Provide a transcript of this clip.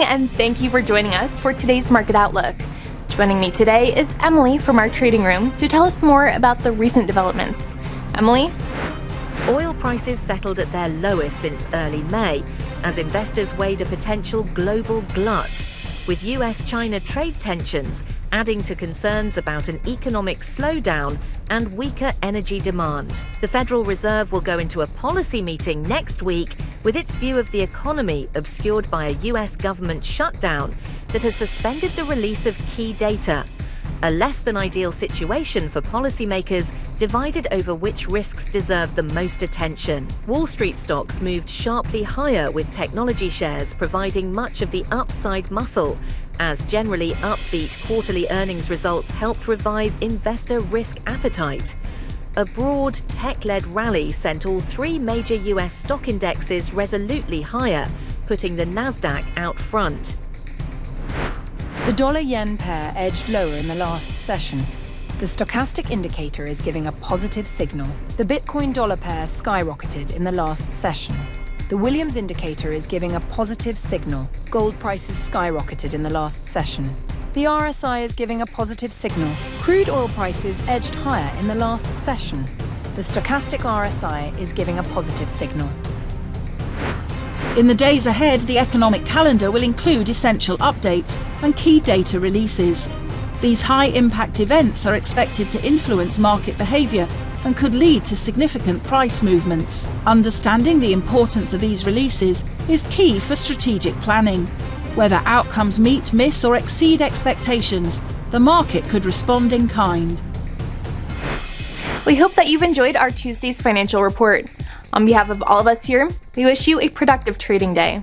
morning, and thank you for joining us for today's Market Outlook. Joining me today is Emily from our trading room to tell us more about the recent developments. Emily? Oil prices settled at their lowest since early May as investors weighed a potential global glut, with US-China trade tensions adding to concerns about an economic slowdown and weaker energy demand. The Federal Reserve will go into a policy meeting next week with its view of the economy obscured by a US government shutdown that has suspended the release of key data. A less than ideal situation for policymakers divided over which risks deserve the most attention. Wall Street stocks moved sharply higher, with technology shares providing much of the upside muscle, as generally upbeat quarterly earnings results helped revive investor risk appetite. A broad, tech-led rally sent all three major US stock indexes resolutely higher, putting the Nasdaq out front. The dollar-yen pair edged lower in the last session. The stochastic indicator is giving a positive signal. The Bitcoin-dollar pair skyrocketed in the last session. The Williams indicator is giving a positive signal. Gold prices skyrocketed in the last session. The RSI is giving a positive signal. Crude oil prices edged higher in the last session. The stochastic RSI is giving a positive signal. In the days ahead, the economic calendar will include essential updates and key data releases. These high-impact events are expected to influence market behaviour and could lead to significant price movements. Understanding the importance of these releases is key for strategic planning. Whether outcomes meet, miss or exceed expectations, the market could respond in kind. We hope that you've enjoyed our Tuesday's financial report. On behalf of all of us here, we wish you a productive trading day.